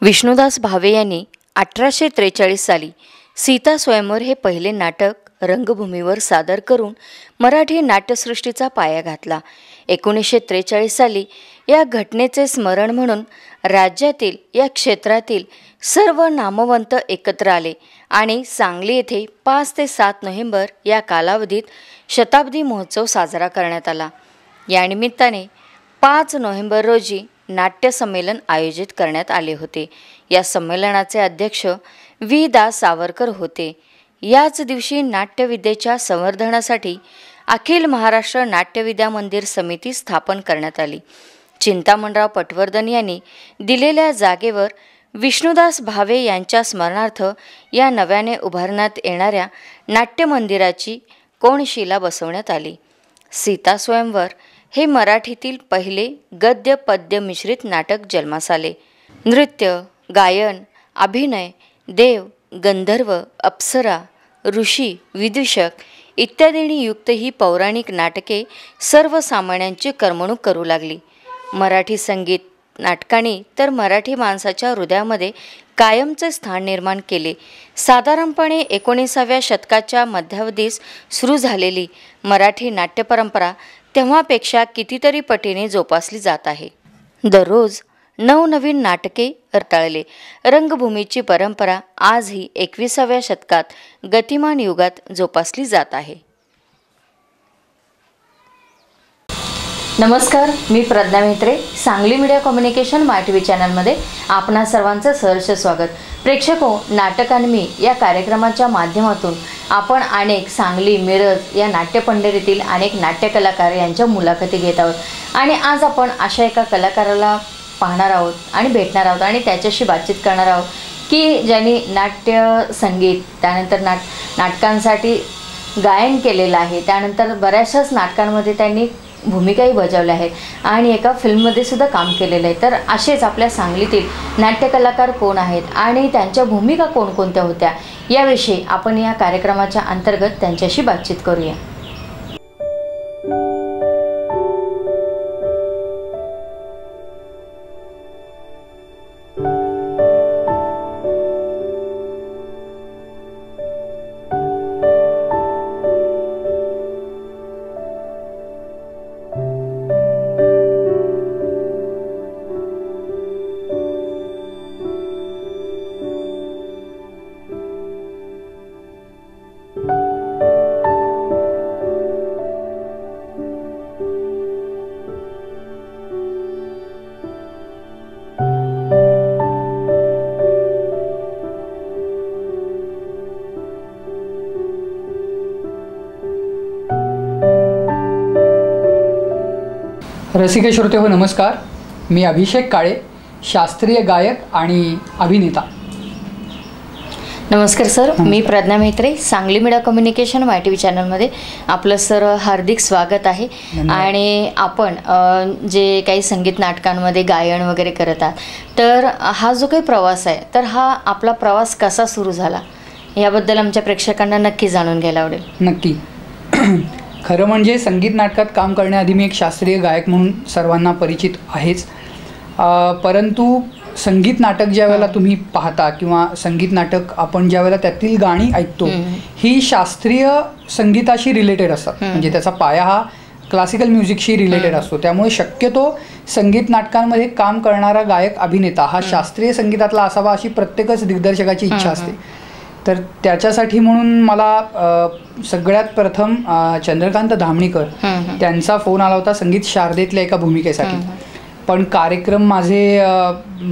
विष्णुदास भावे यांनी 1843 साली सीता स्वयंवर हे पहिले नाटक रंगभूमीवर सादर करून मराठी नाट्यसृष्टीचा पाया घातला. 1943 साली या घटनेचे स्मरण म्हणून राज्यातील या क्षेत्रातील सर्व नामवंत एकत्र आले आणि सांगली येथे 5 ते 7 नोव्हेंबर या कालावधीत शताब्दी महोत्सव साजरा करण्यात आला. या निमित्ताने 5 नोव्हेंबर रोजी नाट्य संमेलन आयोजित करण्यात आले होते. या संमेलनाचे अध्यक्ष वी दा सावरकर होते. याच दिवशी नाट्यविद्येच्या संवर्धनासाठी अखिल महाराष्ट्र नाट्यविद्या मंदिर समिती स्थापन करण्यात आली. चिंतामणराव पटवर्धन यांनी दिलेल्या जागेवर विष्णुदास भावे यांच्या स्मरणार्थ या नव्याने उभारण्यात येणाऱ्या नाट्य मंदिराची कोनशिला बसवण्यात आली. सीता स्वयंवर हे मराठीतील पहिले गद्य पद्य मिश्रित नाटक जन्मास आले. नृत्य, गायन, अभिनय, देव, गंधर्व, अप्सरा, ऋषी, विदूषक इत्यादींनी युक्त ही पौराणिक नाटके सर्वसामान्यांची करमणूक करू लागली. मराठी संगीत नाटकांनी तर मराठी माणसाच्या हृदयामध्ये कायमचे स्थान निर्माण केले. साधारणपणे 19व्या शतकाच्या मध्यावधीस सुरू झालेली मराठी नाट्यपरंपरा तेव्हापेक्षा कितीतरी पटीने जोपासली जात आहे. दररोज नवनवीन नाटके रटाळले. रंगभूमीची परंपरा आजही 21व्या शतकात गतिमान युगात जोपासली जात आहे. नमस्कार, मी प्रज्ञा म्हेत्रे. सांगली मीडिया कम्युनिकेशन मायटीव्ही चॅनलमध्ये आपणा सर्वांचं सहर्ष स्वागत. प्रेक्षको, नाटक आणि मी या कार्यक्रमाच्या माध्यमातून आपण अनेक सांगली, मिरज या नाट्यपंढरीतील अनेक नाट्यकलाकार यांच्या मुलाखती घेत आहोत आणि आज आपण अशा एका कलाकाराला पाहणार आहोत आणि भेटणार आहोत आणि त्याच्याशी बातचीत करणार आहोत की ज्यांनी नाट्य संगीत, त्यानंतर नाटकांसाठी गायन केलेलं आहे, त्यानंतर बऱ्याचशाच नाटकांमध्ये त्यांनी भूमिकाही बजावल्या आहेत आणि एका फिल्ममध्ये सुद्धा काम केलेलं आहे. तर असेच आपल्या सांगलीतील नाट्यकलाकार कोण आहेत आणि त्यांच्या भूमिका कोणकोणत्या होत्या याविषयी आपण या कार्यक्रमाच्या अंतर्गत त्यांच्याशी बातचीत करूया. रसिक श्रोते हो, नमस्कार. मी अभिषेक काळे, शास्त्रीय गायक आणि अभिनेता. नमस्कार सर. मी प्रज्ञा म्हेत्रे. सांगली मीडिया कम्युनिकेशन मायटीव्ही चॅनलमध्ये आपलं सर हार्दिक स्वागत आहे. आणि आपण जे काही संगीत नाटकांमध्ये गायन वगैरे करत आहात, तर हा जो काही प्रवास आहे, तर हा आपला प्रवास कसा सुरू झाला याबद्दल आमच्या प्रेक्षकांना नक्की जाणून घ्यायला आवडेल. नक्की. खरं म्हणजे संगीत नाटकात काम करण्याआधी मी एक शास्त्रीय गायक म्हणून सर्वांना परिचित आहेच. परंतु संगीत नाटक ज्या वेळेला तुम्ही पाहता किंवा संगीत नाटक आपण ज्या वेळेला त्यातील गाणी ऐकतो, ही शास्त्रीय संगीताशी रिलेटेड असतात. म्हणजे त्याचा पाया हा क्लासिकल म्युझिकशी रिलेटेड असतो. त्यामुळे शक्यतो संगीत नाटकांमध्ये काम करणारा गायक अभिनेता हा शास्त्रीय संगीतातला असावा अशी प्रत्येकच दिग्दर्शकाची इच्छा असते. तर त्याच्यासाठी म्हणून मला सगळ्यात प्रथम चंद्रकांत धामणीकर त्यांचा फोन आला होता संगीत शारदेतल्या एका भूमिकेसाठी. पण कार्यक्रम माझे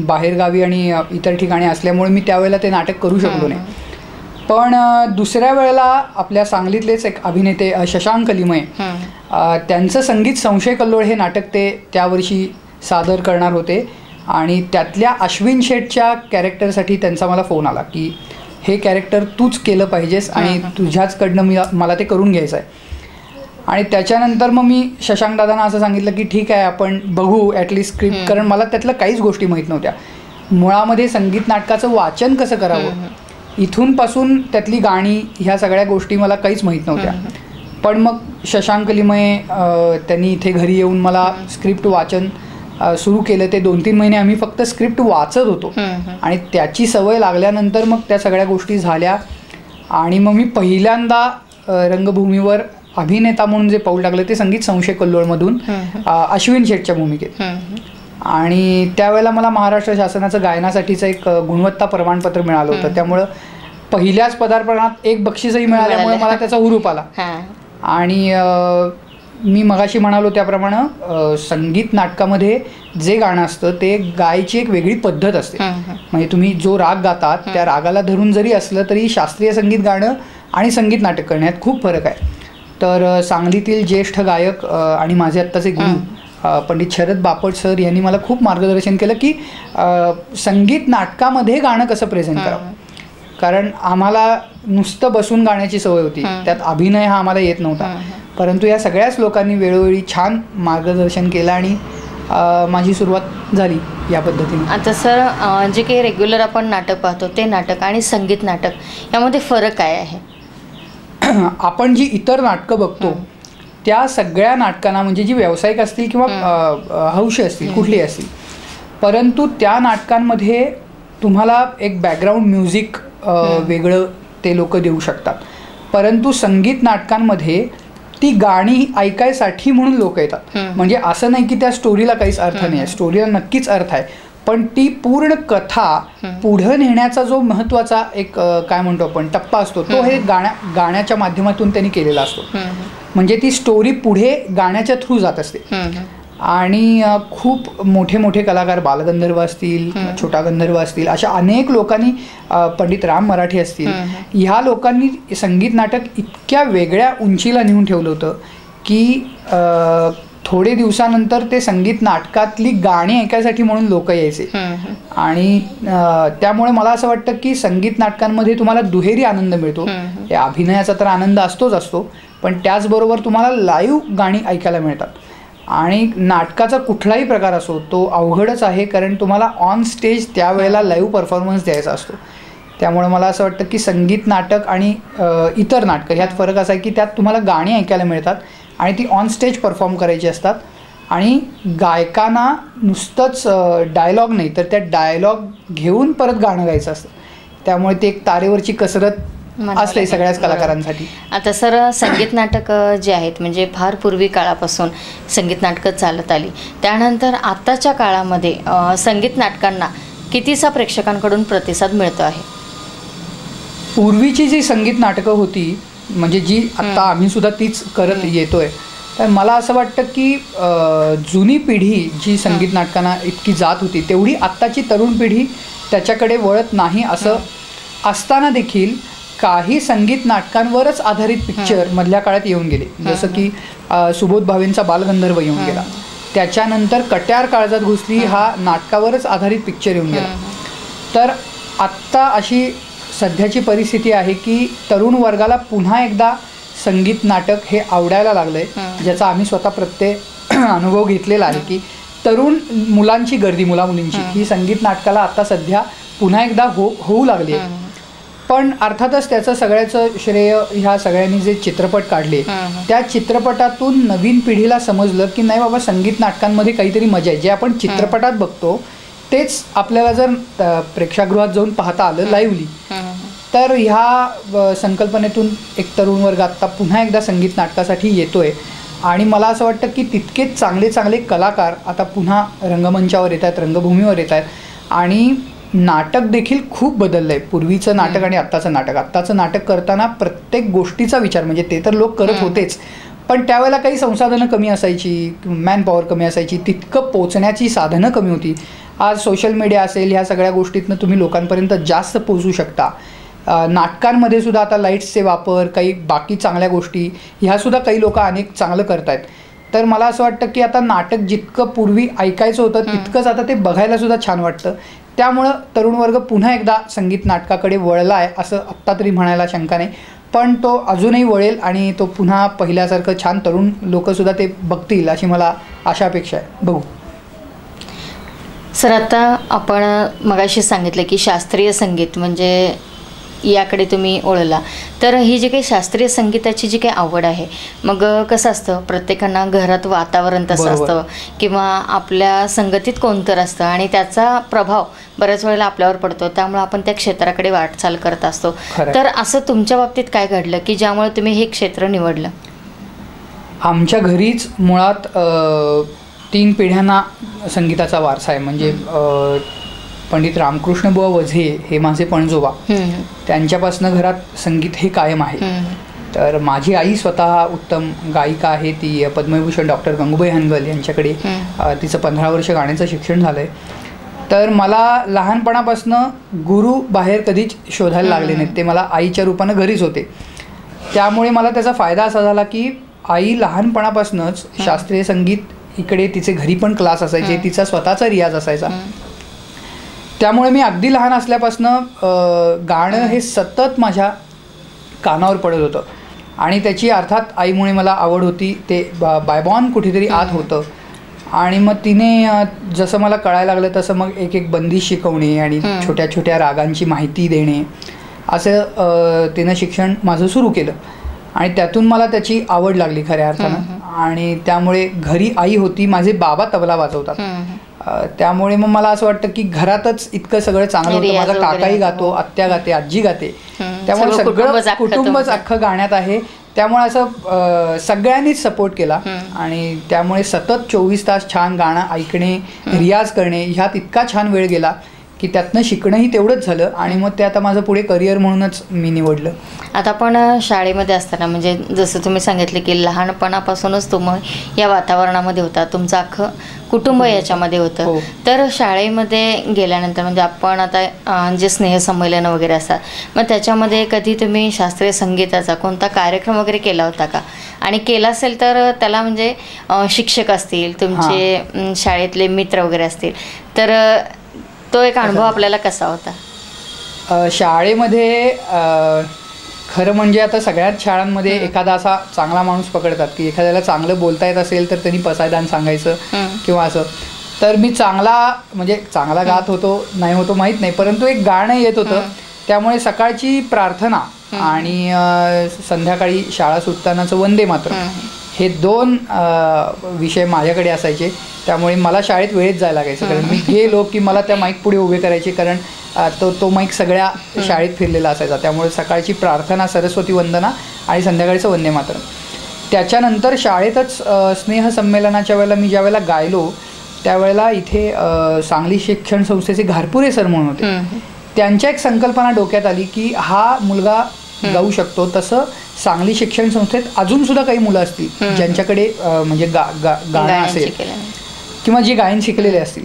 बाहेरगावी आणि इतर ठिकाणी असल्यामुळे मी त्यावेळेला ते नाटक करू शकलो नाही. पण दुसऱ्या वेळेला आपल्या सांगलीतलेच एक अभिनेते शशांक लिमये, त्यांचं संगीत संशय कल्लोळ हे नाटक ते त्यावर्षी सादर करणार होते आणि त्यातल्या अश्विन शेठच्या कॅरेक्टरसाठी त्यांचा मला फोन आला की हे कॅरेक्टर तूच केलं पाहिजेस आणि तुझ्याचकडनं मला ते करून घ्यायचं आहे. आणि त्याच्यानंतर मग मी शशांक दादांना असं सांगितलं की ठीक आहे, आपण बघू ॲटलिस्ट स्क्रिप्ट, कारण मला त्यातलं काहीच गोष्टी माहीत नव्हत्या. मुळामध्ये संगीत नाटकाचं वाचन कसं करावं इथून पासून त्यातली गाणी ह्या सगळ्या गोष्टी मला काहीच माहीत नव्हत्या. पण मग शशांक लिमये त्यांनी इथे घरी येऊन मला स्क्रिप्ट वाचन सुरू केलं ते 2-3 महिने आम्ही फक्त स्क्रिप्ट वाचत होतो आणि त्याची सवय लागल्यानंतर मग त्या सगळ्या गोष्टी झाल्या आणि मग मी पहिल्यांदा रंगभूमीवर अभिनेता म्हणून जे पाऊल टाकलं ते संगीत संशय कल्लोळमधून अश्विन शेठच्या भूमिकेत. आणि त्यावेळेला मला महाराष्ट्र शासनाचं गायनासाठीचं एक गुणवत्ता प्रमाणपत्र मिळालं होतं. त्यामुळं पहिल्याच पदार्पणात एक बक्षीसही मिळाल्यामुळे मला त्याचा हुरूप आला. आणि मी मगाशी म्हणालो त्याप्रमाणे संगीत नाटकामध्ये जे गाणं असतं ते गायची एक वेगळी पद्धत असते. म्हणजे तुम्ही जो राग गातात त्या रागाला धरून जरी असलं तरी शास्त्रीय संगीत गाणं आणि संगीत नाटक करण्यात खूप फरक आहे. तर सांगलीतील ज्येष्ठ गायक आणि माझे आत्ताचे गुरु पंडित शरद बापट सर यांनी मला खूप मार्गदर्शन केलं की संगीत नाटकामध्ये गाणं कसं प्रेझेंट करावं. कारण आम्हाला नुसतं बसून गाण्याची सवय होती, त्यात अभिनय हा आम्हाला येत नव्हता. परंतु या सगळ्याच लोकांनी वेळोवेळी छान मार्गदर्शन केलं आणि माझी सुरुवात झाली या पद्धतीने. आता सर जे काही रेग्युलर आपण नाटक पाहतो ते नाटक आणि संगीत नाटक यामध्ये फरक काय आहे? आपण जी इतर नाटकं बघतो त्या सगळ्या नाटकांना म्हणजे जी व्यावसायिक असतील किंवा हौशी असतील कुठलीही असतील, परंतु त्या नाटकांमध्ये तुम्हाला एक बॅकग्राऊंड म्युझिक वेगळं ते लोक देऊ शकतात. परंतु संगीत नाटकांमध्ये ती गाणी ऐकायसाठी म्हणून लोक येतात. म्हणजे असं नाही की त्या स्टोरीला काहीच अर्थ नाही आहे, स्टोरीला नक्कीच अर्थ आहे, पण ती पूर्ण कथा पुढं नेण्याचा जो महत्त्वाचा एक काय म्हणतो आपण टप्पा असतो तो हे गाण्याच्या माध्यमातून त्यांनी केलेला असतो. म्हणजे ती स्टोरी पुढे गाण्याच्या थ्रू जात असते. आणि खूप मोठे मोठे कलाकार बालगंधर्व असतील, छोटा गंधर्व असतील, अशा अनेक लोकांनी, पंडित राम मराठे असतील, ह्या लोकांनी संगीत नाटक इतक्या वेगळ्या उंचीला नेऊन ठेवलं होतं की थोडे दिवसानंतर ते संगीत नाटकातली गाणी ऐकायसाठी म्हणून लोक यायचे. आणि त्यामुळे मला असं वाटतं की संगीत नाटकांमध्ये तुम्हाला दुहेरी आनंद मिळतो. अभिनयाचा तर आनंद असतो, पण त्याचबरोबर तुम्हाला लाईव्ह गाणी ऐकायला मिळतात. आणि नाटकाचा कुठलाही प्रकार असो तो अवघडच आहे, कारण तुम्हाला ऑन स्टेज त्यावेळेला लाईव्ह परफॉर्मन्स द्यायचा असतो. त्यामुळे मला असं वाटतं की संगीत नाटक आणि इतर नाटकं ह्यात फरक असा आहे की त्यात तुम्हाला गाणी ऐकायला मिळतात आणि ती ऑन स्टेज परफॉर्म करायची असतात. आणि गायकांना नुसतंच डायलॉग नाही तर त्या डायलॉग घेऊन परत गाणं गायचं असतं. त्यामुळे ती एक तारेवरची कसरत असते सगळ्याच कलाकारांसाठी. आता सर संगीत नाटक जे आहेत म्हणजे फार पूर्वी काळापासून संगीत नाटकं चालत आली, त्यानंतर आत्ताच्या काळामध्ये संगीत नाटकांना कितीसा प्रेक्षकांकडून प्रतिसाद मिळतो आहे? पूर्वीची जी संगीत नाटकं होती म्हणजे जी आत्ता आम्ही सुद्धा तीच करत येतोय, तर मला असं वाटतं की जुनी पिढी जी संगीत नाटकांना इतकी जात होती तेवढी आत्ताची तरुण पिढी त्याच्याकडे वळत नाही. असं असताना देखील काही संगीत नाटकांवरच आधारित पिक्चर मधल्या काळात येऊन गेले. जसं की सुबोध भावेंचा बालगंधर्व येऊन गेला, त्याच्यानंतर कट्यार काळजात घुसली हा नाटकावरच आधारित पिक्चर येऊन गेला. तर आत्ता अशी सध्याची परिस्थिती आहे की तरुण वर्गाला पुन्हा एकदा संगीत नाटक हे आवडायला लागलंय, ज्याचा आम्ही स्वतः प्रत्येक अनुभव घेतलेला आहे की तरुण मुलांची गर्दी, मुलामुलींची ही संगीत नाटकाला आता सध्या पुन्हा एकदा होऊ लागली आहे. पण अर्थातच त्याचं सगळ्याचं श्रेय ह्या सगळ्यांनी जे चित्रपट काढले त्या चित्रपटातून नवीन पिढीला समजलं की नाही बाबा संगीत नाटकांमध्ये काहीतरी मजा आहे. जे आपण चित्रपटात बघतो तेच आपल्याला जर प्रेक्षागृहात जाऊन पाहता आलं लाईव्हली, तर ह्या संकल्पनेतून एक तरुण वर्ग आत्ता पुन्हा एकदा संगीत नाटकासाठी येतोय. आणि मला असं वाटतं की तितकेच चांगले चांगले कलाकार आता पुन्हा रंगमंचावर येत आहेत, रंगभूमीवर येत आहेत. आणि नाटक देखील खूप बदललं आहे. पूर्वीचं नाटक आणि आत्ताचं नाटक करताना प्रत्येक गोष्टीचा विचार, म्हणजे ते तर लोक करत होतेच, पण त्यावेळेला काही संसाधनं कमी असायची, मॅन पॉवर कमी असायची, तितकं पोचण्याची साधनं कमी होती. आज सोशल मीडिया असेल, ह्या सगळ्या गोष्टीतनं तुम्ही लोकांपर्यंत जास्त पोचू शकता. नाटकांमध्ये सुद्धा आता लाईट्सचे वापर, काही बाकी चांगल्या गोष्टी ह्यासुद्धा काही लोक अनेक चांगलं करत आहेत. तर मला असं वाटतं की आता नाटक जितकं पूर्वी ऐकायचं होतं तितकंच आता ते बघायलासुद्धा छान वाटतं. त्यामुळं तरुण वर्ग पुन्हा एकदा संगीत नाटकाकडे वळला आहे असं आत्ता तरी म्हणायला शंका नाही, पण तो अजूनही वळेल आणि तो पुन्हा पहिल्यासारखं छान तरुण लोकंसुद्धा ते बघतील अशी मला आशा अपेक्षा आहे. बघू. सर आता आपण मगाशी सांगितलं की शास्त्रीय संगीत म्हणजे याकडे तुम्ही ओळखला. तर ही जी काही शास्त्रीय संगीताची जी काही आवड आहे, मग कसं असतं, प्रत्येकांना घरात वातावरण तसं असतं किंवा आपल्या संगतीत कोणतर असतं आणि त्याचा प्रभाव बऱ्याच वेळेला आपल्यावर पडतो, त्यामुळे आपण त्या क्षेत्राकडे वाटचाल करत असतो. तर असं तुमच्या बाबतीत काय घडलं की ज्यामुळे तुम्ही हे क्षेत्र निवडलं? आमच्या घरीच मुळात 3 पिढ्यांना संगीताचा वारसा आहे. म्हणजे पंडित रामकृष्ण बुवा वझे हे माझे पणजोबा, त्यांच्यापासून घरात संगीत हे कायम आहे. तर माझी आई स्वतः उत्तम गायिका आहे. ती पद्मविभूषण डॉक्टर गंगूबाई हनगल यांच्याकडे तिचं 15 वर्ष गाण्याचं शिक्षण झालं आहे. तर मला लहानपणापासून गुरु बाहेर कधीच शोधायला लागले नाहीत. ते मला आईच्या रूपानं घरीच होते. त्यामुळे मला त्याचा फायदा असा झाला की आई लहानपणापासूनच शास्त्रीय संगीत इकडे तिचे घरी पण क्लास असायचे, तिचा स्वतःचा रियाज असायचा. त्यामुळे मी अगदी लहान असल्यापासनं गाणं हे सतत माझ्या कानावर पडत होतं आणि त्याची अर्थात आईमुळे मला आवड होती. ते बायबॉर्न कुठेतरी आत होतं आणि मग तिने जसं मला कळायला लागलं तसं मग एक एक बंदिश शिकवणे आणि छोट्या छोट्या रागांची माहिती देणे असं तिनं शिक्षण माझं सुरू केलं आणि त्यातून मला त्याची आवड लागली खऱ्या अर्थानं. आणि त्यामुळे घरी आई होती, माझे बाबा तबला वाजवतात, त्यामुळे मग मला असं वाटतं की घरातच इतकं सगळं चांगलं होतं. माझा काकाही गातो, आत्या गाते, आजी गाते, त्यामुळे सगळं कुटुंबच अख्खं गाण्यात आहे. त्यामुळे असं सगळ्यांनीच सपोर्ट केला आणि त्यामुळे सतत 24 तास छान गाणं ऐकणे, रियाज करणे ह्यात इतका छान वेळ गेला की त्यातनं शिकणंही तेवढंच झालं आणि मग ते आता माझं पुढे करिअर म्हणूनच मी निवडलं. आता आपण शाळेमध्ये असताना, म्हणजे जसं तुम्ही सांगितले की लहानपणापासूनच तुम्ही या वातावरणामध्ये होता, तुमचं अख्खं कुटुंब याच्यामध्ये होतं. तर शाळेमध्ये गेल्यानंतर म्हणजे आपण आता जे स्नेहसंमेलन वगैरे असतात, मग त्याच्यामध्ये कधी तुम्ही शास्त्रीय संगीताचा कोणता कार्यक्रम वगैरे केला होता का? आणि केला असेल तर त्याला म्हणजे शिक्षक असतील, तुमचे शाळेतले मित्र वगैरे असतील, तर तो एक अनुभव आपल्याला कसा होता? शाळेमध्ये खरं म्हणजे आता सगळ्याच शाळांमध्ये एखादा असा चांगला माणूस पकडतात की एखाद्याला चांगलं बोलता येत असेल तर त्यांनी पसायदान सांगायचं किंवा असं. तर मी चांगला गात होतो नाही होतो माहीत नाही, परंतु एक गाणं येत होतं. त्यामुळे सकाळची प्रार्थना आणि संध्याकाळी शाळा सुटतानाचं वंदे मातरम् हे 2 विषय माझ्याकडे असायचे. त्यामुळे मला शाळेत वेळेत जायला लागायचं, कारण मी गेलो की मला त्या माईक पुढे उभे करायचे, कारण तो माईक सगळ्या शाळेत फिरलेला असायचा. त्यामुळे सकाळची प्रार्थना, सरस्वती वंदना आणि संध्याकाळचं वंदे मातरम्. त्याच्यानंतर शाळेतच स्नेहसंमेलनाच्या वेळेला मी ज्यावेळेला गायलो त्यावेळेला इथे सांगली शिक्षण संस्थेचे घारपुरे सर म्हणून होते. त्यांच्या एक संकल्पना डोक्यात आली की हा मुलगा गाऊ शकतो. तसं सांगली शिक्षण संस्थेत अजून सुद्धा काही मुलं असतील ज्यांच्याकडे म्हणजे गाणं असेल किंवा जे गायन शिकलेले असतील,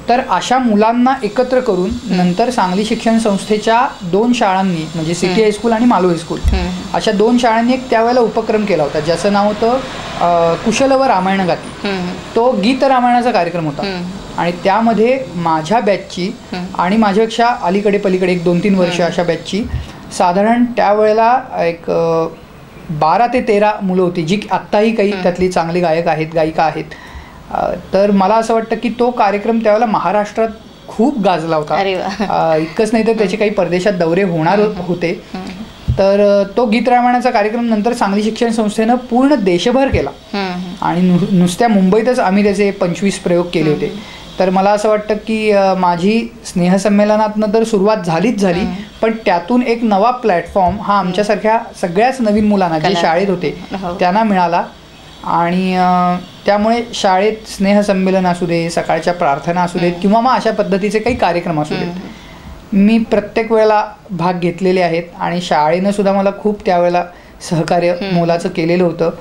तर अशा मुलांना एकत्र करून नंतर सांगली शिक्षण संस्थेच्या 2 शाळांनी म्हणजे सिटी हायस्कूल आणि मालो हायस्कूल अशा 2 शाळांनी एक त्यावेळेला उपक्रम केला होता, ज्याचं नाव होतं कुशल व रामायण गाती. तो गीत रामायणाचा कार्यक्रम होता आणि त्यामध्ये माझ्या बॅचची आणि माझ्यापेक्षा अलीकडे पलीकडे 1-2-3 वर्ष अशा बॅचची साधारण त्यावेळेला एक 12 ते 13 मुलं होती, जी आत्ताही काही त्यातली चांगली गायक आहेत, गायिका आहेत. तर मला असं वाटतं की तो कार्यक्रम त्यावेळेला महाराष्ट्रात खूप गाजला होता. इतकंच नाही तर त्याचे काही परदेशात दौरे होणार होते. तर तो गीत रामायणाचा कार्यक्रम नंतर सांगली शिक्षण संस्थेनं पूर्ण देशभर केला आणि नुसत्या मुंबईतच आम्ही त्याचे 25 प्रयोग केले होते. तर मला असं वाटतं की माझी स्नेहसंमेलनातनं तर सुरुवात झालीच झाली, पण त्यातून एक नवा प्लॅटफॉर्म हा आमच्यासारख्या सगळ्याच नवीन मुलांना जे शाळेत होते त्यांना मिळाला. आणि त्यामुळे शाळेत स्नेहसंमेलन असू दे, सकाळच्या प्रार्थना असू देत किंवा मग अशा पद्धतीचे काही कार्यक्रम असू देत, मी प्रत्येक वेळेला भाग घेतलेले आहेत आणि शाळेनं सुद्धा मला खूप त्यावेळेला सहकार्य मोलाचं केलेलं होतं.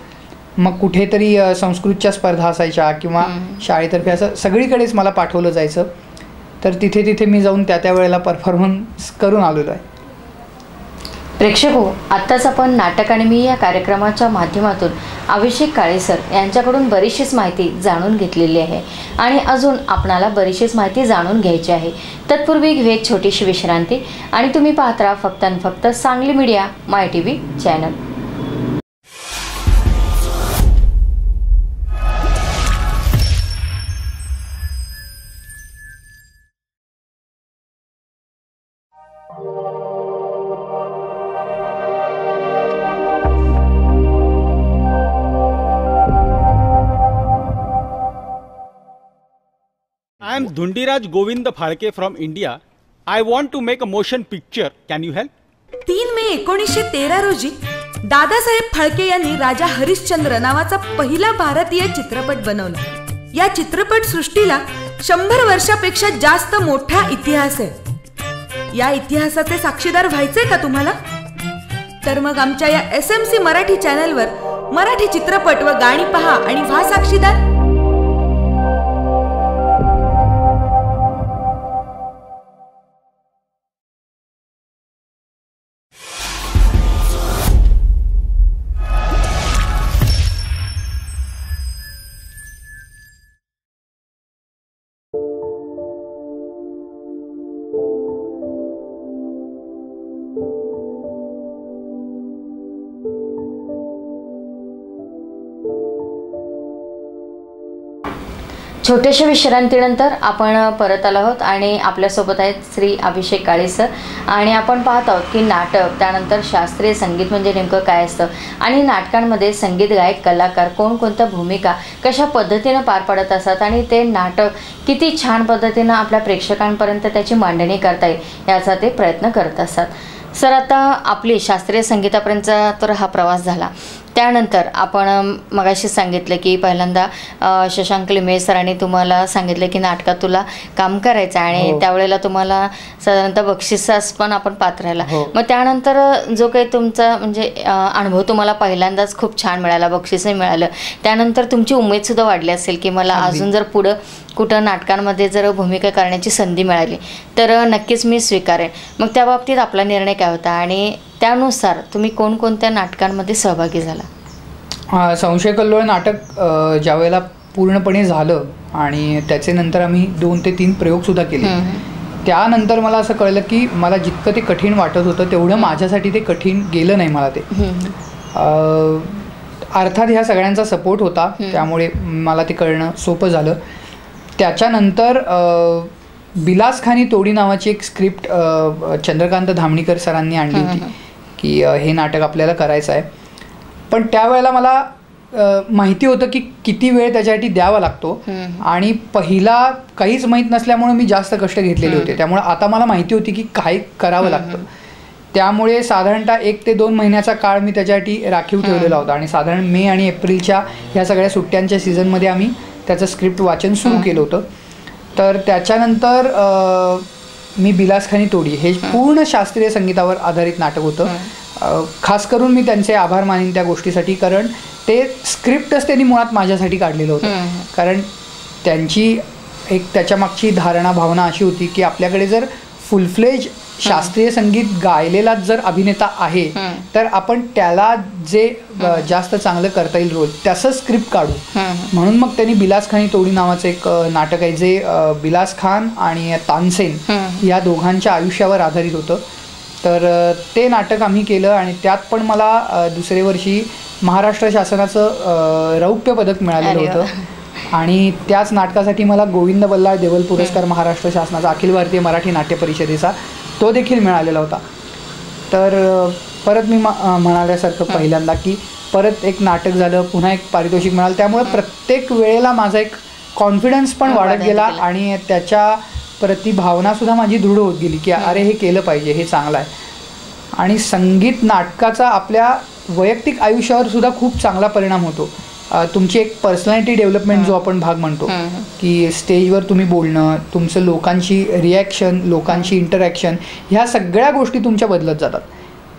मग कुठेतरी संस्कृतच्या स्पर्धा असायच्या किंवा शाळेतर्फे असं सगळीकडेच मला पाठवलं जायचं. तर तिथे मी जाऊन त्या वेळेला परफॉर्मन्स करून आलेलो आहे. प्रेक्षक हो, आत्ताच आपण नाटक आणि मी या कार्यक्रमाच्या माध्यमातून अभिषेक काळे सर यांच्याकडून बरीचशीच माहिती जाणून घेतलेली आहे आणि अजून आपणाला बरीचशीच माहिती जाणून घ्यायची आहे. तत्पूर्वी घेऊ एक छोटीशी विश्रांती आणि तुम्ही पाहत राहा फक्त आणि फक्त Sangli media my TV channel. am Dhundiraj Govind Phalke from India. I want to make a motion picture. Can you help? 3 मे 1913 रोजी दादासाहेब फाळके यांनी राजा हरिश्चंद्र नावाचा पहिला भारतीय चित्रपट बनवला. या चित्रपट सृष्टीला 100 वर्षापेक्षा जास्त मोठा इतिहास आहे. या इतिहासाचे साक्षीदार व्हायचे का तुम्हाला? तर मग आमच्या या SMC मराठी चॅनलवर मराठी चित्रपट व गाणी पहा आणि व्हा साक्षीदार. छोट्याशा विश्रांतीनंतर आपण परत आलो आहोत आणि आपल्यासोबत आहेत श्री अभिषेक काळे सर. आणि आपण पाहत आहोत की नाटक, त्यानंतर शास्त्रीय संगीत म्हणजे नेमकं काय असतं आणि नाटकांमध्ये संगीत गायक कलाकार कोणकोणत्या भूमिका कशा पद्धतीनं पार पाडत असतात आणि ते नाटक किती छान पद्धतीनं आपल्या प्रेक्षकांपर्यंत त्याची मांडणी करता येईल याचा ते प्रयत्न करत असतात. सर, आता आपली शास्त्रीय संगीतापर्यंतचा तर हा प्रवास झाला. त्यानंतर आपण मगाशी सांगितलं की पहिल्यांदा शशांक लिमये सरांनी तुम्हाला सांगितलं की नाटकात तुला काम करायचं आणि त्यावेळेला तुम्हाला साधारणतः बक्षिसास पण आपण पात्र राहिला. मग त्यानंतर जो काही तुमचा म्हणजे अनुभव तुम्हाला पहिल्यांदाच खूप छान मिळाला, बक्षीसही मिळालं, त्यानंतर तुमची उमेदसुद्धा वाढली असेल की मला अजून जर पुढं कुठं नाटकांमध्ये जर भूमिका करण्याची संधी मिळाली तर नक्कीच मी स्वीकारेन. मग त्या बाबतीत आपला निर्णय काय होता आणि त्यानुसार तुम्ही कोणकोणत्या नाटकांमध्ये सहभागी झाला? संशय कल्लोळ नाटक ज्यावेळेला पूर्णपणे झालं आणि त्याचे नंतर आम्ही 2 ते 3 प्रयोगसुद्धा केले. त्यानंतर मला असं कळलं की मला जितकं ते कठीण वाटत होतं तेवढं माझ्यासाठी ते कठीण गेलं नाही. मला ते अर्थात ह्या सगळ्यांचा सपोर्ट होता, त्यामुळे मला ते कळणं सोपं झालं. त्याच्यानंतर बिलासखानी तोडी नावाची एक स्क्रिप्ट चंद्रकांत धामणीकर सरांनी आणली होती की हे नाटक आपल्याला करायचं आहे. पण त्यावेळेला मला माहिती होतं की किती वेळ त्याच्यासाठी द्यावा लागतो आणि पहिला काहीच माहीत नसल्यामुळे मी जास्त कष्ट घेतलेले होते. त्यामुळे आता मला माहिती होती की काय करावं लागतं. त्यामुळे साधारणतः 1 ते 2 महिन्याचा काळ मी त्याच्यासाठी राखीव ठेवलेला होता आणि साधारण मे आणि एप्रिलच्या ह्या सगळ्या सुट्ट्यांच्या सीझनमध्ये आम्ही त्याचं स्क्रिप्ट वाचन सुरू केलं होतं. तर त्याच्यानंतर मी बिलासखानी तोडी हे पूर्ण शास्त्रीय संगीतावर आधारित नाटक होतं. खास करून मी त्यांचे आभार मानेन त्या गोष्टीसाठी, कारण ते स्क्रिप्टच त्यांनी मुळात माझ्यासाठी काढलेलं होतं. कारण त्यांची एक त्याच्यामागची धारणा भावना अशी होती की आपल्याकडे जर फुलफ्लेज शास्त्रीय संगीत गायलेला जर अभिनेता आहे तर आपण त्याला जे जास्त चांगलं करता येईल रोल त्याचं स्क्रिप्ट काढू. म्हणून मग त्यांनी बिलासखानी तोडी नावाचं एक नाटक आहे जे बिलास खान आणि तानसेन या दोघांच्या आयुष्यावर आधारित होतं. तर ते नाटक आम्ही केलं आणि त्यात पण मला दुसरे वर्षी महाराष्ट्र शासनाचं रौप्य पदक मिळालेलं होतं. आणि त्याच नाटकासाठी मला गोविंद बल्लाळ देवल पुरस्कार महाराष्ट्र शासनाचा अखिल भारतीय मराठी नाट्य परिषदेचा तो देखील मिळालेला होता. तर परत मी म्हणाल्यासारखं पहिल्यांदा की परत एक नाटक झालं, पुन्हा एक पारितोषिक मिळालं. त्यामुळे प्रत्येक वेळेला माझा एक कॉन्फिडन्स पण वाढत गेला आणि त्याच्या प्रति भावनासुद्धा माझी दृढ होत गेली की अरे हे केलं पाहिजे, हे चांगलं आहे. आणि संगीत नाटकाचा आपल्या वैयक्तिक आयुष्यावर सुद्धा खूप चांगला परिणाम होतो. तुमची एक पर्सनॅलिटी डेव्हलपमेंट जो आपण भाग म्हणतो की स्टेजवर तुम्ही बोलणं, तुमचं लोकांची रिॲक्शन, लोकांची इंटरॅक्शन, ह्या सगळ्या गोष्टी तुमच्या बदलत जातात.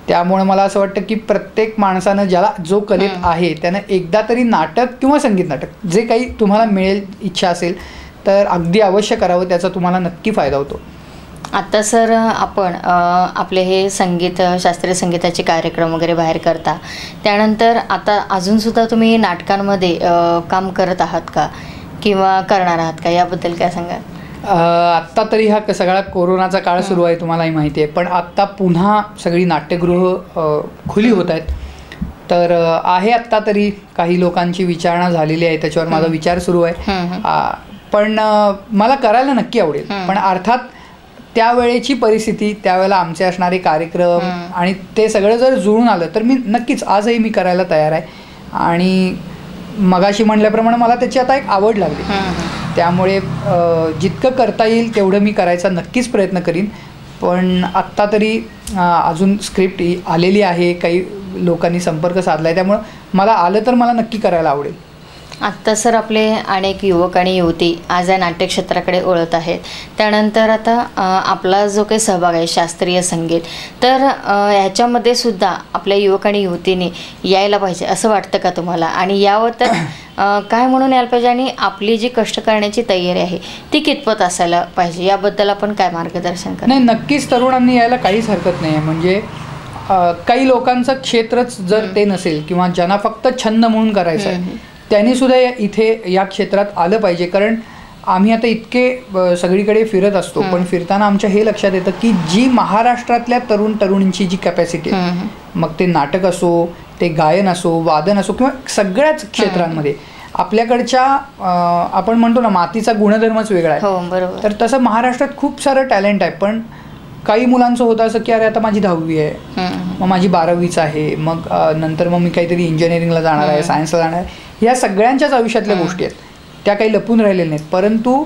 त्यामुळे मला असं वाटतं की प्रत्येक माणसानं ज्याला जो कलेत आहे त्यानं एकदा तरी नाटक किंवा संगीत नाटक जे काही तुम्हाला मिळेल इच्छा असेल तर अगदी अवश्य करावं, त्याचा तुम्हाला नक्की फायदा होतो. आता सर आपण आपले हे संगीत, शास्त्रीय संगीताचे कार्यक्रम वगैरे बाहेर करता, त्यानंतर आता अजूनसुद्धा तुम्ही नाटकांमध्ये काम करत आहात का किंवा करणार आहात का, याबद्दल काय सांगाल? आत्ता तरी हा सगळा कोरोनाचा काळ सुरू आहे, तुम्हालाही माहिती आहे. पण आत्ता पुन्हा सगळी नाट्यगृह खुली होत आहेत. तर आहे आत्ता तरी काही लोकांची विचारणा झालेली आहे, त्याच्यावर माझा विचार सुरू आहे. पण मला करायला नक्की आवडेल. पण अर्थात त्यावेळेची परिस्थिती, त्यावेळेला आमचे असणारे कार्यक्रम आणि ते सगळं जर जुळून आलं तर मी नक्कीच आजही मी करायला तयार आहे. आणि मगाशी म्हटल्याप्रमाणे मला त्याची आता एक आवड लागली. त्यामुळे जितकं करता येईल तेवढं मी करायचा नक्कीच प्रयत्न करीन. पण आत्ता तरी अजून स्क्रिप्ट आलेली आहे, काही लोकांनी संपर्क साधला आहे, त्यामुळं मला आलं तर मला नक्की करायला आवडेल. आत्ता सर आपले अनेक युवक आणि युवती आज या नाट्यक्षेत्राकडे वळत आहेत. त्यानंतर आता आपला जो काही सहभाग आहे शास्त्रीय संगीत, तर ह्याच्यामध्ये सुद्धा आपल्या युवक आणि युवतींनी यायला पाहिजे असं वाटतं का तुम्हाला? आणि यावर तर काय म्हणून यायला पाहिजे आणि आपली जी कष्ट करण्याची तयारी आहे ती कितपत असायला पाहिजे, याबद्दल आपण काय मार्गदर्शन करा? नाही, नक्कीच तरुणांनी यायला काहीच हरकत नाही आहे. म्हणजे काही लोकांचं क्षेत्रच जर ते नसेल किंवा ज्यांना फक्त छंद म्हणून करायचं आहे त्यांनीसुद्धा इथे या क्षेत्रात आलं पाहिजे. कारण आम्ही आता इतके सगळीकडे फिरत असतो, पण फिरताना आमच्या हे लक्षात येतं की जी महाराष्ट्रातल्या तरुणींची जी कॅपॅसिटी आहे, मग ते नाटक असो, ते गायन असो, वादन असो किंवा सगळ्याच क्षेत्रांमध्ये आपल्याकडच्या आपण म्हणतो ना मातीचा गुणधर्मच वेगळा आहे. तर तसं महाराष्ट्रात खूप सारं टॅलेंट आहे. पण काही मुलांचं होतं असं की अरे आता माझी 10वी आहे, मग माझी 12वीच आहे, मग नंतर मग मी काहीतरी इंजिनिअरिंगला जाणार आहे, सायन्सला जाणार आहे. ह्या सगळ्यांच्याच आयुष्यातल्या गोष्टी आहेत, त्या काही लपून राहिलेल्या नाहीत. परंतु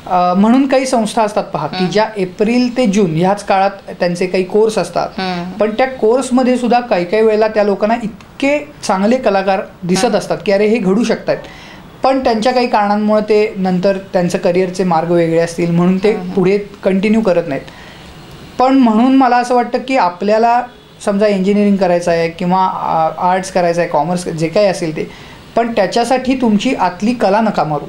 म्हणून काही संस्था असतात पहा की ज्या एप्रिल ते जून ह्याच काळात त्यांचे काही कोर्स असतात. पण त्या कोर्समध्ये सुद्धा काही काही वेळेला त्या लोकांना इतके चांगले कलाकार दिसत असतात की अरे हे घडू शकतात, पण त्यांच्या काही कारणांमुळे ते नंतर त्यांचं करिअरचे मार्ग वेगळे असतील म्हणून ते पुढे कंटिन्यू करत नाहीत. पण म्हणून मला असं वाटतं की आपल्याला समजा इंजिनिअरिंग करायचं आहे किंवा आर्ट्स करायचं आहे, कॉमर्स जे काही असेल ते, पण त्याच्यासाठी तुमची आतली कला नका मारू.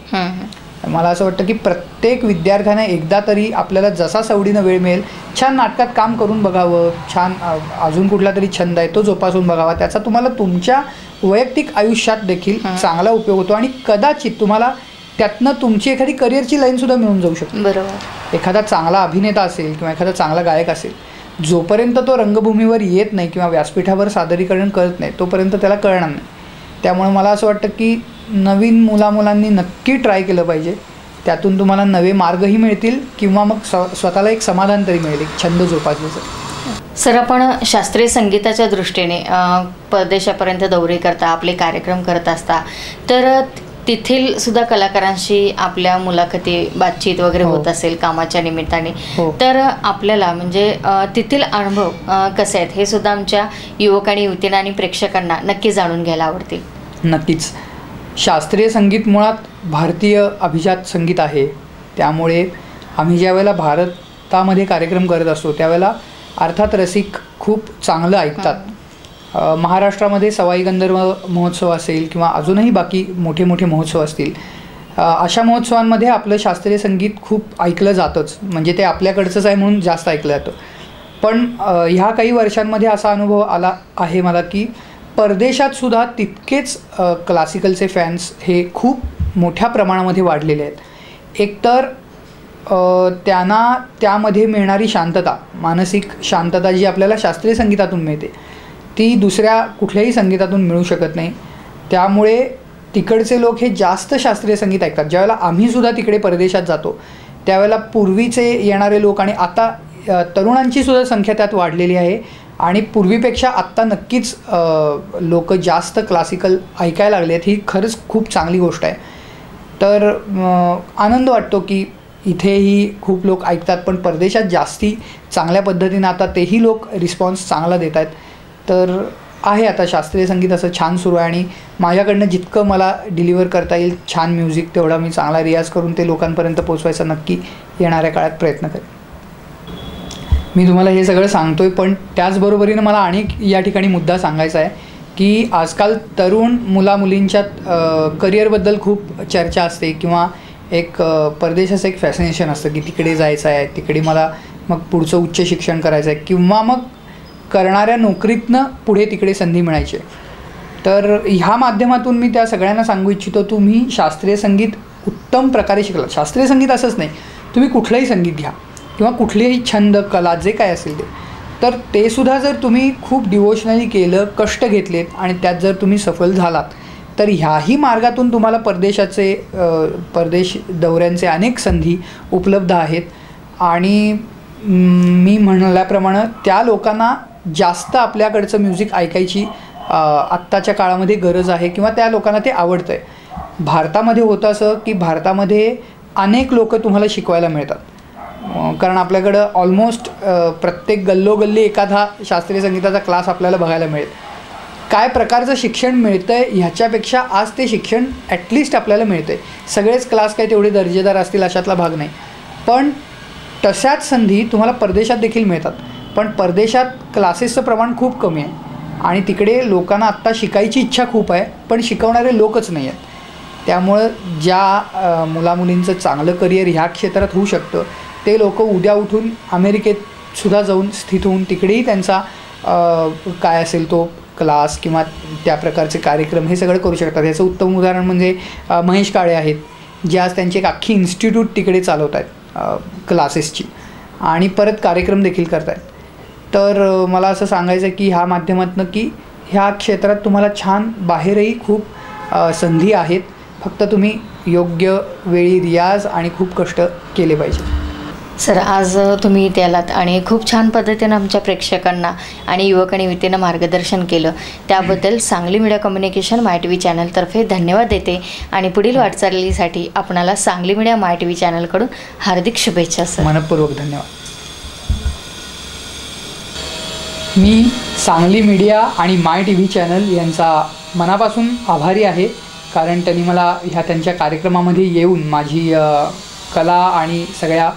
मला असं वाटतं की प्रत्येक विद्यार्थ्याने एकदा तरी आपल्याला जसा सवडीनं वेळ मिळेल छान नाटकात काम करून बघावं, छान अजून कुठला तरी छंद आहे तो जोपासून बघावा. त्याचा तुम्हाला तुमच्या वैयक्तिक आयुष्यात देखील चांगला उपयोग होतो आणि कदाचित तुम्हाला त्यातनं तुमची एखादी करिअरची लाईनसुद्धा मिळून जाऊ शकते. बरोबर. एखादा चांगला अभिनेता असेल किंवा एखादा चांगला गायक असेल, जोपर्यंत तो रंगभूमीवर येत नाही किंवा व्यासपीठावर सादरीकरण करत नाही तोपर्यंत त्याला कळणार नाही. त्यामुळे मला असं वाटतं की नवीन मुलांनी नक्की ट्राय केलं पाहिजे. त्यातून तुम्हाला नवे मार्गही मिळतील किंवा मग स्वतःला एक समाधान तरी मिळेल, एक छंद जोपासण्याचं. सर, आपण शास्त्रीय संगीताच्या दृष्टीने परदेशापर्यंत दौरे करता, आपले कार्यक्रम करत असता, तर तिथील सुद्धा कलाकारांशी आपल्या मुलाखती बातचीत वगैरे होत असेल कामाच्या निमित्ताने, तर आपल्याला म्हणजे तिथील अनुभव कसे आहेत हे सुद्धा आमच्या युवक आणि युवतींना आणि प्रेक्षकांना नक्की जाणून घ्यायला आवडतील. नक्कीच. शास्त्रीय संगीत मुळात भारतीय अभिजात संगीत आहे. त्यामुळे आम्ही ज्या वेळेला भारतामध्ये कार्यक्रम करत असतो त्यावेळेला अर्थात रसिक खूप चांगलं ऐकतात. महाराष्ट्रामध्ये सवाई गंधर्व महोत्सव असेल किंवा अजूनही बाकी मोठे मोठे महोत्सव असतील, अशा महोत्सवांमध्ये आपलं शास्त्रीय संगीत खूप ऐकलं जातंच. म्हणजे ते आपल्याकडचंच आहे म्हणून जास्त ऐकलं जातं. पण ह्या काही वर्षांमध्ये असा अनुभव आला आहे मला की परदेशात सुद्धा तितकेच क्लासिकलचे फॅन्स हे खूप मोठ्या प्रमाणामध्ये वाढलेले आहेत. एकतर त्यांना त्यामध्ये मिळणारी शांतता, मानसिक शांतता जी आपल्याला शास्त्रीय संगीतातून मिळते ती दुसऱ्या कुठल्याही संगीतातून मिळू शकत नाही. त्यामुळे तिकडचे लोक हे जास्त शास्त्रीय संगीत ऐकतात. ज्यावेळेला आम्हीसुद्धा तिकडे परदेशात जातो त्यावेळेला पूर्वीचे येणारे लोक आणि आता तरुणांची सुद्धा संख्या त्यात वाढलेली आहे आणि पूर्वीपेक्षा आत्ता नक्कीच लोक जास्त क्लासिकल ऐकायला लागले आहेत. ही खरंच खूप चांगली गोष्ट आहे. तर आनंद वाटतो की इथेही खूप लोक ऐकतात, पण परदेशात जास्ती चांगल्या पद्धतीनं आता तेही लोक रिस्पॉन्स चांगला देत आहेत. तर आहे आता शास्त्रीय संगीत असं छान सुरू आहे आणि माझ्याकडनं जितकं मला डिलिव्हर करता येईल छान म्युझिक तेवढा मी चांगला रियाज करून ते लोकांपर्यंत पोचवायचा नक्की येणाऱ्या काळात प्रयत्न करेन. मी तुम्हाला हे सगळं सांगतोय, पण त्याचबरोबरीनं मला आणि या ठिकाणी मुद्दा सांगायचा आहे की आजकाल तरुण मुलींच्यात करिअरबद्दल खूप चर्चा असते किंवा एक परदेशाचं एक फॅसिनेशन असतं की तिकडे जायचं आहे, तिकडे मला मग पुढचं उच्च शिक्षण करायचं आहे किंवा मग करणाऱ्या नोकरीतनं पुढे तिकडे संधी मिळायची. तर ह्या माध्यमातून मी त्या सगळ्यांना सांगू इच्छितो, तुम्ही शास्त्रीय संगीत उत्तम प्रकारे शिकलात. शास्त्रीय संगीत असंच नाही, तुम्ही कुठलंही संगीत घ्या किंवा कुठलेही छंद कला जे काय असेल ते, तर ते सुद्धा जर तुम्ही खूप डिवोशनली केलं, कष्ट घेतलेत आणि त्यात जर तुम्ही सफल झालात तर ह्याही मार्गातून तुम्हाला परदेश दौऱ्यांचे अनेक संधी उपलब्ध आहेत. आणि मी म्हणल्याप्रमाणे त्या लोकांना जास्त आपल्याकडचं म्युझिक ऐकायची आत्ताच्या काळामध्ये गरज आहे किंवा त्या लोकांना ते आवडतं आहे. भारतामध्ये होतं असं की भारतामध्ये अनेक लोक तुम्हाला शिकवायला मिळतात. कारण आपल्याकडं ऑलमोस्ट प्रत्येक गल्लोगल्ली एखादा शास्त्रीय संगीताचा क्लास आपल्याला बघायला मिळेल. काय प्रकारचं शिक्षण मिळतं आहे ह्याच्यापेक्षा आज ते शिक्षण ॲटलिस्ट आपल्याला मिळतं आहे. सगळेच क्लास काही तेवढे दर्जेदार असतील अशातला भाग नाही, पण तशाच संधी तुम्हाला परदेशात देखील मिळतात. पण परदेशात क्लासेसचं प्रमाण खूप कमी आहे आणि तिकडे लोकांना आत्ता शिकायची इच्छा खूप आहे, पण शिकवणारे लोकच नाही आहेत. त्यामुळं ज्या मुलामुलींचं चांगलं करिअर ह्या क्षेत्रात होऊ शकतं ते लोक उद्या उठून अमेरिकेतसुद्धा जाऊन स्थित होऊन तिकडेही त्यांचा काय असेल तो क्लास किंवा त्या प्रकारचे कार्यक्रम हे सगळं करू शकतात. याचं उत्तम उदाहरण म्हणजे महेश काळे आहेत, जे आज त्यांची एक अख्खी इन्स्टिट्यूट तिकडे चालवत आहेत क्लासेसची आणि परत कार्यक्रम देखील करत आहेत. तर मला असं सांगायचं आहे की ह्या माध्यमातून की ह्या क्षेत्रात तुम्हाला छान बाहेरही खूप संधी आहेत. फक्त तुम्ही योग्य वेळी रियाज आणि खूप कष्ट केले पाहिजे. सर, आज तुम्ही इथे आलात आणि खूप छान पद्धतीनं आमच्या प्रेक्षकांना आणि युवक आणि युवतींना मार्गदर्शन केलं. त्याबद्दल सांगली मीडिया कम्युनिकेशन माय टी व्ही चॅनलतर्फे धन्यवाद देते आणि पुढील वाटचालीसाठी आपणाला सांगली मीडिया माय टी व्ही चॅनलकडून हार्दिक शुभेच्छा सर. मनपूर्वक धन्यवाद. मी सांगली मीडिया आणि माय टी व्ही चॅनल यांचा मनापासून आभारी आहे, कारण त्यांनी मला ह्या त्यांच्या कार्यक्रमामध्ये येऊन माझी कला आणि सगळ्या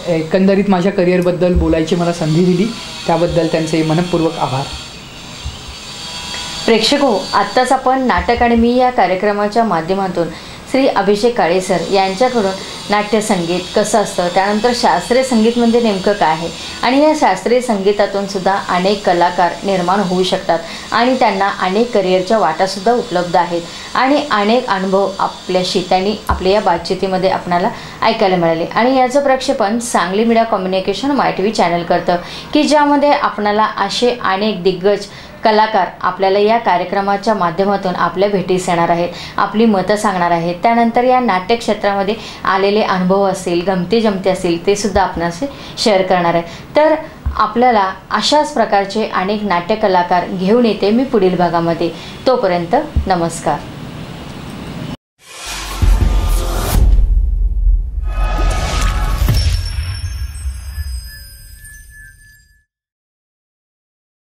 एकंदरीत माझ्या करिअरबद्दल बोलायची मला संधी दिली. त्याबद्दल त्यांचे मनपूर्वक आभार. प्रेक्षको, आत्ताच आपण नाटक आणि मी या कार्यक्रमाच्या माध्यमातून श्री अभिषेक काळे सर यांच्याकडून नाट्यसंगीत कसं असतं, त्यानंतर शास्त्रीय संगीत म्हणजे नेमकं काय आहे आणि या शास्त्रीय संगीतातून सुद्धा अनेक कलाकार निर्माण होऊ शकतात आणि त्यांना अनेक करिअरच्या वाटासुद्धा उपलब्ध आहेत आणि अनेक अनुभव आपल्याशी त्यांनी आपल्या या बातचीतीमध्ये आपणाला ऐकायला मिळाले. आणि याचं प्रक्षेपण सांगली मीडिया कम्युनिकेशन माय टी व्ही चॅनल करतं की ज्यामध्ये आपणाला असे अनेक दिग्गज कलाकार आपल्याला या कार्यक्रमाच्या माध्यमातून आपल्या भेटीस येणार आहेत, आपली मतं सांगणार आहेत. त्यानंतर या नाट्य क्षेत्रामध्ये आलेले अनुभव असतील, गमती जमती असतील, ते सुद्धा आपणाशी शेअर करणार आहे. तर आपल्याला अशाच प्रकारचे अनेक नाट्य कलाकार घेऊन येते मी पुढील भागामध्ये. तोपर्यंत नमस्कार.